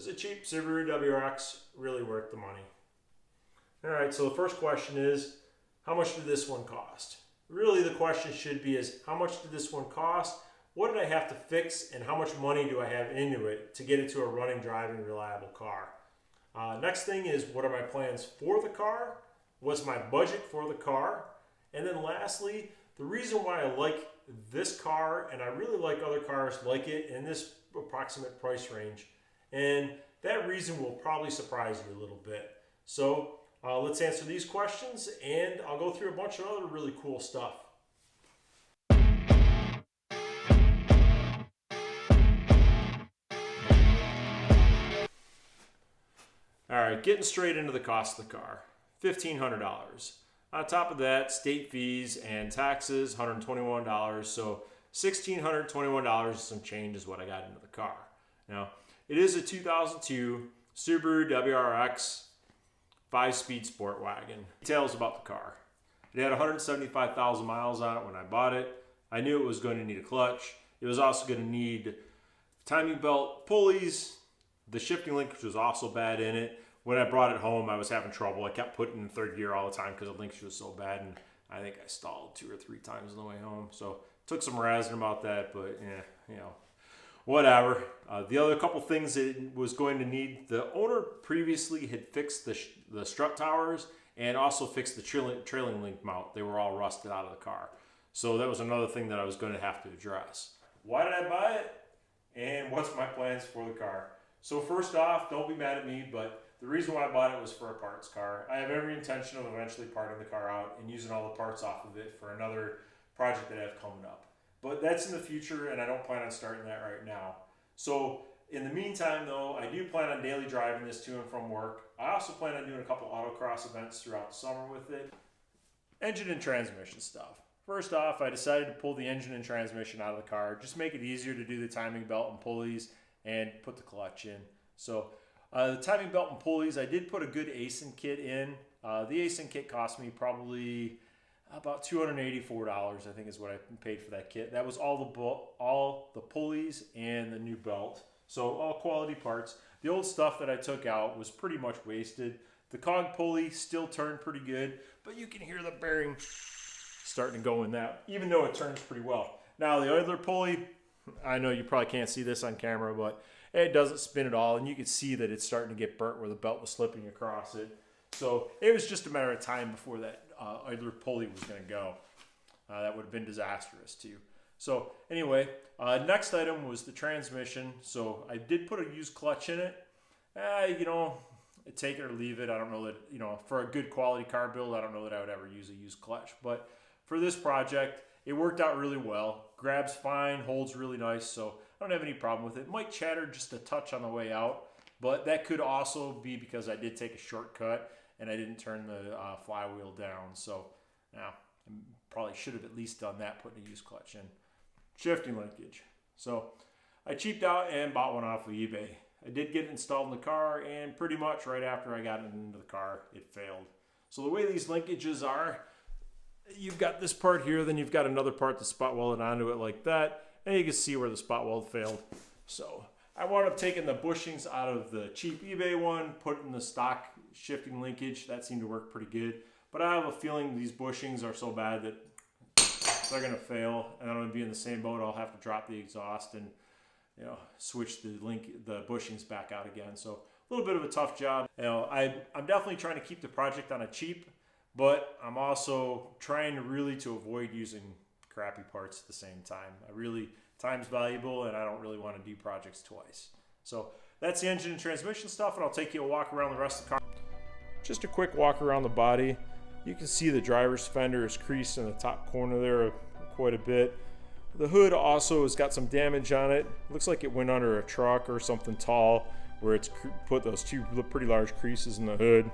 Is a cheap Subaru WRX really worth the money? Alright, so the first question is, how much did this one cost? Really the question should be is, how much did this one cost? What did I have to fix, and how much money do I have into it to get it to a running, driving, reliable car? Next thing is, what are my plans for the car? What's my budget for the car? And then lastly, the reason why I like this car, and I really like other cars like it in this approximate price range. And that reason will probably surprise you a little bit. So let's answer these questions, and I'll go through a bunch of other really cool stuff. All right, getting straight into the cost of the car, $1,500. On top of that, state fees and taxes, $121. So $1,621 and some change is what I got into the car. Now, it is a 2002 Subaru WRX 5-speed sport wagon. Details about the car. It had 175,000 miles on it when I bought it. I knew it was going to need a clutch. It was also going to need timing belt, pulleys. The shifting linkage was also bad in it. When I brought it home, I was having trouble. I kept putting it in third gear all the time because the linkage was so bad, and I think I stalled 2 or 3 times on the way home. So took some razzing about that, but whatever. The other couple things that it was going to need, the owner previously had fixed the strut towers and also fixed the trailing link mount. They were all rusted out of the car. So that was another thing that I was going to have to address. Why did I buy it? And what's my plans for the car? So first off, don't be mad at me, but the reason why I bought it was for a parts car. I have every intention of eventually parting the car out and using all the parts off of it for another project that I have coming up. But that's in the future, and I don't plan on starting that right now. So in the meantime, though, I do plan on daily driving this to and from work. I also plan on doing a couple autocross events throughout the summer with it. Engine and transmission stuff. First off, I decided to pull the engine and transmission out of the car, just make it easier to do the timing belt and pulleys and put the clutch in. So the timing belt and pulleys, I did put a good ASIN kit in. The ASIN kit cost me probably about $284, I think is what I paid for that kit. That was all the pulleys and the new belt. So all quality parts. The old stuff that I took out was pretty much wasted. The cog pulley still turned pretty good, but you can hear the bearing starting to go in that, even though it turns pretty well. Now the other pulley, I know you probably can't see this on camera, but it doesn't spin at all, and you can see that it's starting to get burnt where the belt was slipping across it. So it was just a matter of time before that other pulley was going to go. That would have been disastrous too. So anyway, next item was the transmission. So I did put a used clutch in it. Take it or leave it. I don't know that, for a good quality car build, I don't know that I would ever use a used clutch. But for this project, it worked out really well. Grabs fine, holds really nice, so I don't have any problem with it. Might chatter just a touch on the way out, but that could also be because I did take a shortcut and I didn't turn the flywheel down. So now I probably should have at least done that, putting a used clutch in. Shifting linkage. So I cheaped out and bought one off of eBay. I did get it installed in the car, and pretty much right after I got it into the car, it failed. So the way these linkages are, you've got this part here, then you've got another part that's spot welded onto it like that, and you can see where the spot weld failed. So I wound up taking the bushings out of the cheap eBay one, putting the stock shifting linkage. That seemed to work pretty good. But I have a feeling these bushings are so bad that they're going to fail, and I'm going to be in the same boat. I'll have to drop the exhaust and switch the bushings back out again. So a little bit of a tough job. I'm definitely trying to keep the project on a cheap, but I'm also trying to avoid using crappy parts at the same time. Time's valuable, and I don't really want to do projects twice. So that's the engine and transmission stuff, and I'll take you a walk around the rest of the car. Just a quick walk around the body. You can see the driver's fender is creased in the top corner there quite a bit. The hood also has got some damage on it. Looks like it went under a truck or something tall, where it's put those 2 pretty large creases in the hood.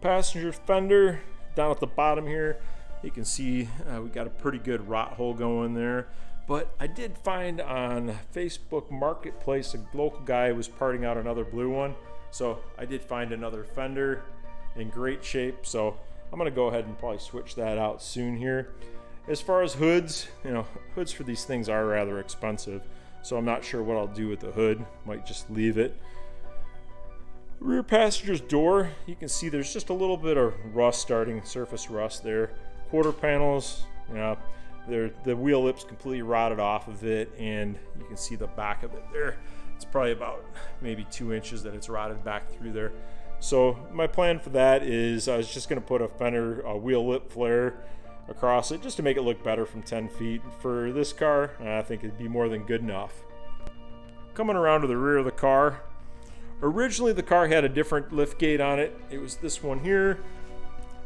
Passenger fender down at the bottom here, you can see we got a pretty good rot hole going there. But I did find on Facebook Marketplace a local guy was parting out another blue one, so I did find another fender in great shape. So I'm gonna go ahead and probably switch that out soon here. As far as hoods, hoods for these things are rather expensive. so I'm not sure what I'll do with the hood. Might just leave it. Rear passenger's door, you can see there's just a little bit of rust starting, surface rust there. Quarter panels, you know, the wheel lips completely rotted off of it, and you can see the back of it there. It's probably about maybe 2 inches that it's rotted back through there. So my plan for that is I was just going to put a fender wheel lip flare across it just to make it look better from 10 feet. For this car, I think it'd be more than good enough. Coming around to the rear of the car, originally the car had a different lift gate on it. It was this one here.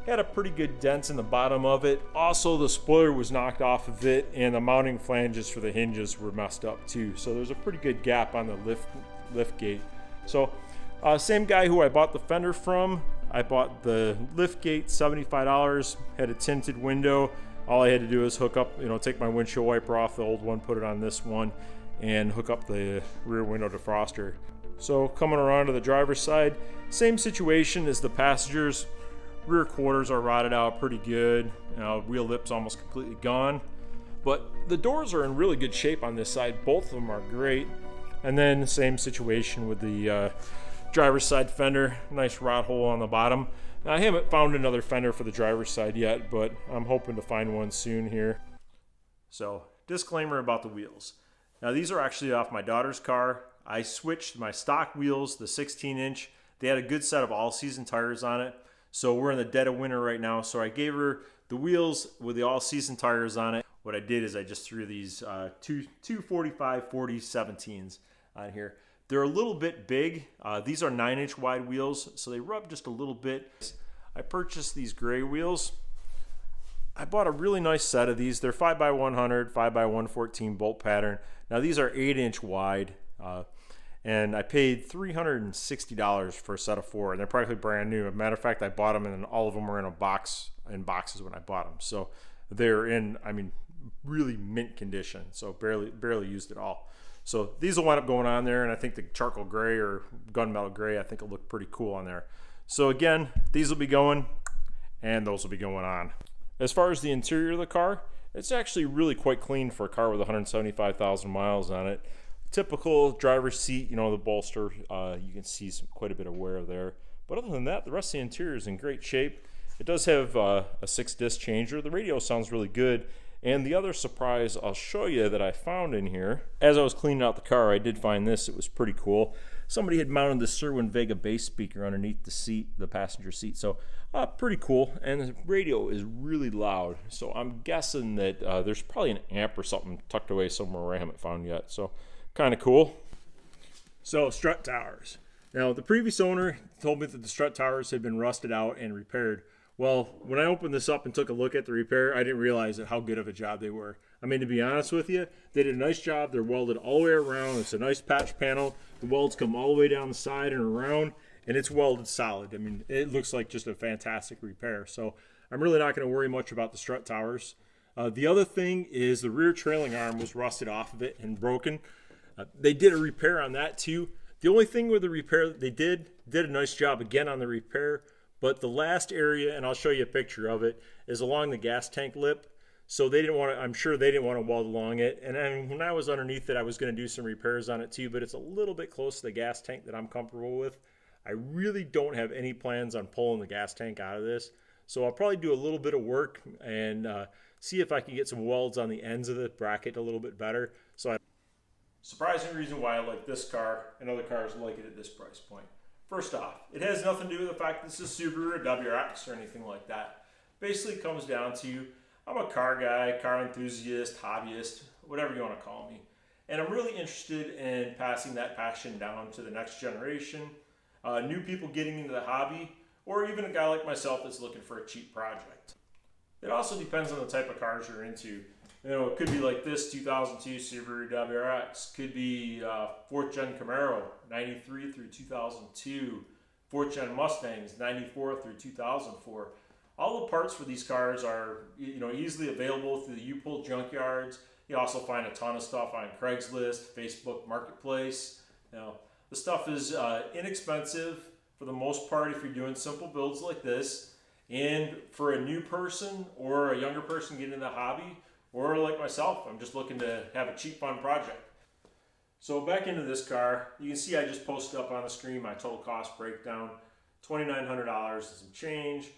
Had a pretty good dent in the bottom of it. Also, the spoiler was knocked off of it, and the mounting flanges for the hinges were messed up too. So there's a pretty good gap on the lift gate. So same guy who I bought the fender from. I bought the lift gate, $75. Had a tinted window. All I had to do is hook up, take my windshield wiper off the old one, put it on this one, and hook up the rear window defroster. So coming around to the driver's side, same situation as the passengers. Rear quarters are rotted out pretty good. Wheel lips almost completely gone. But the doors are in really good shape on this side. Both of them are great. And then same situation with the driver's side fender. Nice rot hole on the bottom. Now, I haven't found another fender for the driver's side yet, but I'm hoping to find one soon here. So, disclaimer about the wheels. Now, these are actually off my daughter's car. I switched my stock wheels, the 16-inch. They had a good set of all-season tires on it. So we're in the dead of winter right now. So I gave her the wheels with the all-season tires on it. What I did is I just threw these two 45 40 17s on here. They're a little bit big. These are 9-inch wide wheels, so they rub just a little bit. I purchased these gray wheels. I bought a really nice set of these. They're 5x100, 5x114 bolt pattern. Now these are 8-inch wide. And I paid $360 for a set of 4, and they're practically brand new. As a matter of fact, I bought them, and all of them were in boxes when I bought them. So they're in, really mint condition. So barely used at all. So these will wind up going on there, and I think the charcoal gray or gunmetal gray, I think will look pretty cool on there. So again, these will be going, and those will be going on. As far as the interior of the car, it's actually really quite clean for a car with 175,000 miles on it. Typical driver's seat, the bolster, you can see quite a bit of wear there. But other than that, the rest of the interior is in great shape. It does have a 6-disc changer. The radio sounds really good. And the other surprise I'll show you that I found in here, as I was cleaning out the car, I did find this. It was pretty cool. Somebody had mounted the Sherwin Vega bass speaker underneath the seat, the passenger seat. So pretty cool. And the radio is really loud. So I'm guessing that there's probably an amp or something tucked away somewhere where I haven't found yet. So kind of cool. So strut towers. Now the previous owner told me that the strut towers had been rusted out and repaired. Well, when I opened this up and took a look at the repair, I didn't realize how good of a job they were. To be honest with you, they did a nice job. They're welded all the way around. It's a nice patch panel. The welds come all the way down the side and around, and it's welded solid. It looks like just a fantastic repair. So I'm really not going to worry much about the strut towers. The other thing is the rear trailing arm was rusted off of it and broken. They did a repair on that too. The only thing with the repair that they did a nice job again on the repair, but the last area, and I'll show you a picture of it, is along the gas tank lip. So I'm sure they didn't want to weld along it. And then when I was underneath it, I was going to do some repairs on it too, but it's a little bit close to the gas tank that I'm comfortable with. I really don't have any plans on pulling the gas tank out of this. So I'll probably do a little bit of work and see if I can get some welds on the ends of the bracket a little bit better. Surprising reason why I like this car and other cars like it at this price point. First off, it has nothing to do with the fact this is Subaru WRX or anything like that. Basically, it comes down to I'm a car guy, car enthusiast, hobbyist, whatever you want to call me. And I'm really interested in passing that passion down to the next generation, new people getting into the hobby, or even a guy like myself that's looking for a cheap project. It also depends on the type of cars you're into. It could be like this 2002 Subaru WRX. Could be 4th Gen Camaro, 93 through 2002. 4th Gen Mustangs, 94 through 2004. All the parts for these cars are easily available through the U-Pull junkyards. You also find a ton of stuff on Craigslist, Facebook Marketplace. The stuff is inexpensive for the most part if you're doing simple builds like this. And for a new person or a younger person getting into the hobby, or like myself, I'm just looking to have a cheap, fun project. So back into this car, you can see I just posted up on the screen my total cost breakdown, $2,900 and some change.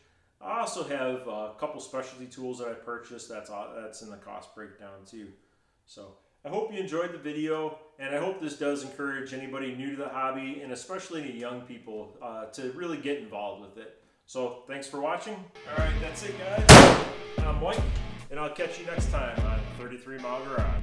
I also have a couple specialty tools that I purchased. That's in the cost breakdown too. So I hope you enjoyed the video, and I hope this does encourage anybody new to the hobby, and especially any young people, to really get involved with it. So thanks for watching. All right, that's it, guys. I'm Mike, and I'll catch you next time on 33 Mile Garage.